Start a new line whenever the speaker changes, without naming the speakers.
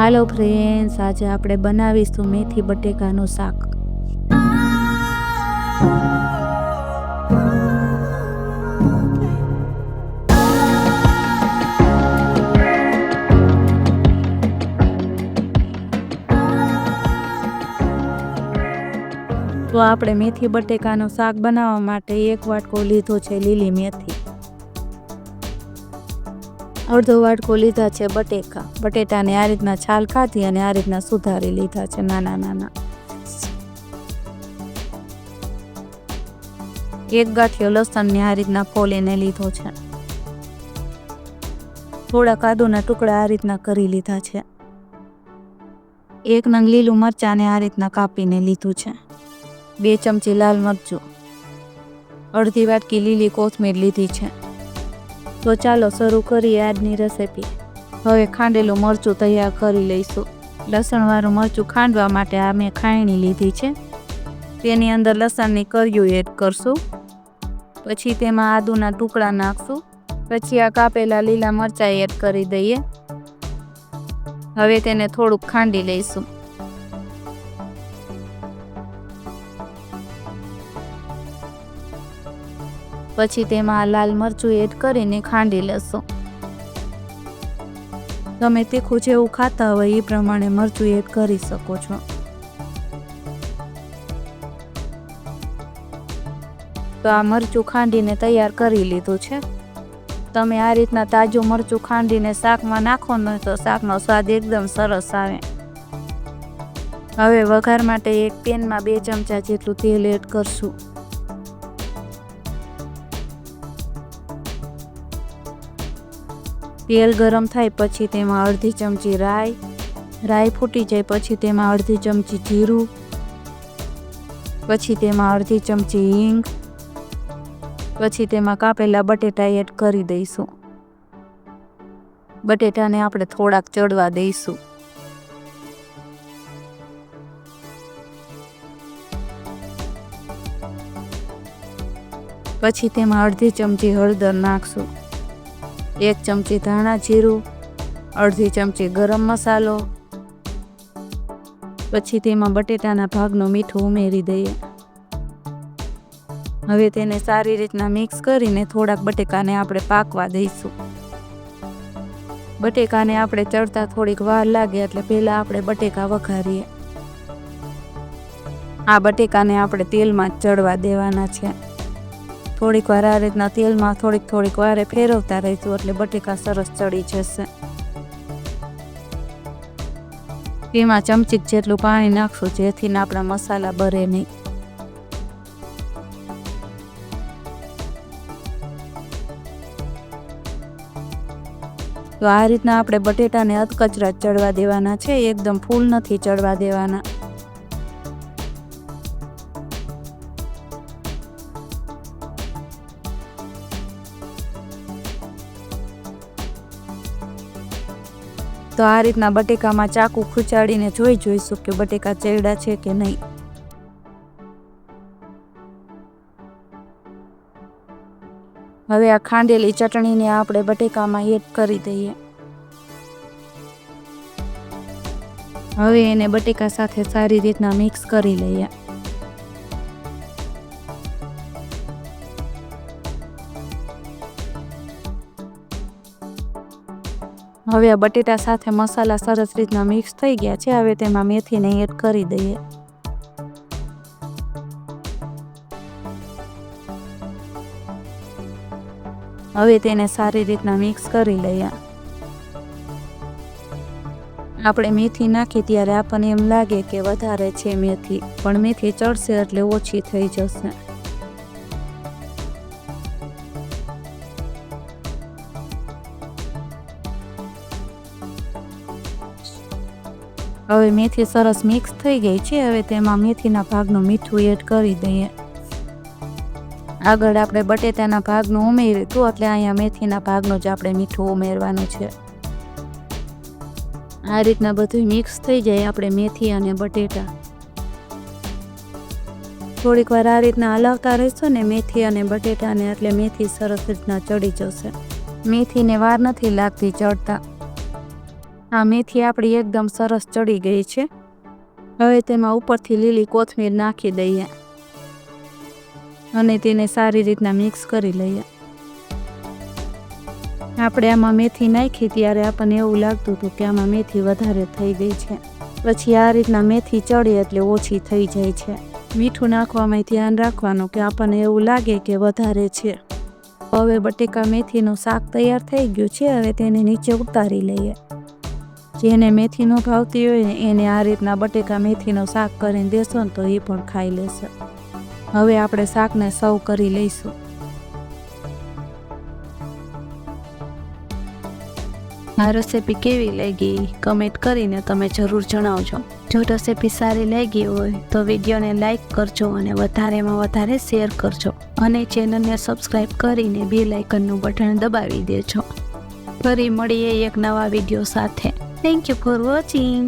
હાલો friends, આજે આપણે બનાવીશું મેથી બટેકાનું શાક। તો આપણે મેથી બટેકાનું શાક બનાવવા માટે એક વાટકો લીધો છે લીલી મેથી, અડધો વાટકો લીધા છે બટેકા। બટેટાને આ રીતના છાલ કાઢી અને આ રીતના સુધારી લીધા છે નાના નાના। એક ગાંઠિયો લસણને આ રીતના ફોલીને લીધો છે। થોડા આદુના ટુકડા આ રીતના કરી લીધા છે। એક નંગ લીલું મરચાંને આ રીતના કાપીને લીધું છે। 2 ચમચી લાલ મરચું, અડધી વાટકી લીલી કોથમીર લીધી છે। તો ચાલો શરૂ કરીએ આજની રેસીપી। હવે ખાંડેલું મરચું તૈયાર કરી લઈશું। લસણવાળું મરચું ખાંડવા માટે આ મેં ખાયણી લીધી છે। તેની અંદર લસણની કળીઓ એડ કરશું, પછી તેમાં આદુના ટુકડા નાખશું, પછી આ કાપેલા લીલા મરચાં એડ કરી દઈએ। હવે તેને થોડુંક ખાંડી લઈશું। પછી તેમાં લાલ મરચું એડ કરીને ખાંડી લેશું। તમે તીખું જેવું ખાતા હોય એ પ્રમાણે મરચું એડ કરી શકો છો। તો આ મરચું ખાંડીને તૈયાર કરી લીધું છે। તમે આ રીતના તાજું મરચું ખાંડીને શાકમાં નાખો ને તો શાકનો સ્વાદ એકદમ સરસ આવે। હવે વઘાર માટે એક પેનમાં 2 ચમચા જેટલું તેલ એડ કરશું। તેલ ગરમ થાય પછી તેમાં અડધી ચમચી રાઈ ફૂટી જાય પછી તેમાં અડધી ચમચી જીરું, પછી તેમાં અડધી ચમચી હિંગ, પછી તેમાં કાપેલા બટેટા એડ કરી દઈશું। બટેટાને આપણે થોડાક ચડવા દઈશું। પછી તેમાં અડધી ચમચી હળદર નાખશું, 1 ચમચી ધાણા જીરું, અડધી ચમચી ગરમ મસાલો, પછી તેમાં બટેટાના ભાગનું મીઠું ઉમેરી દઈએ। હવે તેને સારી રીતના મિક્સ કરીને થોડાક બટેકાને આપણે પાકવા દઈશું। બટેકાને આપણે ચડતા થોડીક વાર લાગે એટલે પહેલાં આપણે બટેકા વઘારીએ। આ બટેકાને આપણે તેલમાં જ ચડવા દેવાના છે। થોડીક વાર આ રીતના તેલમાં થોડીક વારે ફેરવતા રહીશું એટલે બટેકા સરસ ચડી જશે। તેમાં ચમચીક જેટલું પાણી નાખશું જેથી આપણા મસાલા બરે નહીં। તો આ રીતના આપણે બટેટાને અધકચરા ચડવા દેવાના છે, એકદમ ફૂલ નથી ચડવા દેવાના। તો આ રીતના બટેકામાં ચાકુ ખૂંચાડીને જોઈશું કે બટેકા ચડ્યા છે કે નહીં। હવે આ ખાંડેલી ચટણીને આપણે બટેકામાં એડ કરી દઈએ। હવે એને બટેકા સાથે સારી રીતના મિક્સ કરી લઈએ। હવે આ બટેટા સાથે મસાલા સરસ રીતના મિક્સ થઈ ગયા છે। હવે તેમાં મેથીને એડ કરી દઈએ। હવે તેને સારી રીતના મિક્સ કરી લઈએ। આપણે મેથી નાખી ત્યારે આપણને એમ લાગે કે વધારે છે મેથી, પણ મેથી ચડશે એટલે ઓછી થઈ જશે। હવે મેથી સરસ મિક્સ થઈ ગઈ છે। હવે તેમાં મેથીના ભાગનું મીઠું એડ કરી દઈએ। આગળ આપણે બટેટાના ભાગનું ઉમેર્યું હતું એટલે અહીંયા મેથીના ભાગનું જ આપણે મીઠું ઉમેરવાનું છે। આ રીતના બધું મિક્સ થઈ જાય આપણે મેથી અને બટેટા। થોડીક વાર આ રીતના હલાવતા રહીશું ને મેથી અને બટેટાને એટલે મેથી સરસ રીતના ચડી જશે। મેથીને વાર નથી લાગતી ચડતા। આ મેથી આપણી એકદમ સરસ ચડી ગઈ છે. હવે તેમાં ઉપરથી લીલી કોથમીર નાખી દઈએ અને તેને સારી રીતના મિક્સ કરી લઈએ. આપણે આમાં મેથી નાખી ત્યારે આપણને એવું લાગતું હતું કે આમાં મેથી વધારે થઈ ગઈ છે. પછી આ રીતના મેથી ચડે એટલે ઓછી થઈ જાય છે. મીઠું નાખવામાં ધ્યાન રાખવાનું કે આપણને એવું લાગે કે વધારે છે. હવે બટેકા મેથીનું શાક તૈયાર થઈ ગયું છે. હવે તેને નીચે ઉતારી લઈએ. જેને મેથી ન ભાવતી હોય ને એને આ રીતના બટેકા મેથીનું શાક કરીને દેશો ને તો એ પણ ખાઈ લેશે. હવે આપણે શાકને સર્વ કરી લઈશું. આ રેસીપી કેવી લાગી કમેન્ટ કરીને તમે જરૂર જણાવજો. જો રેસીપી સારી લાગી હોય તો વિડીયોને લાઈક કરજો અને વધારેમાં વધારે શેર કરજો અને ચેનલને સબસ્ક્રાઈબ કરીને બેલ આઇકનનું બટન દબાવી દેજો. ફરી મળીએ એક નવા વિડીયો સાથે. Thank you for watching.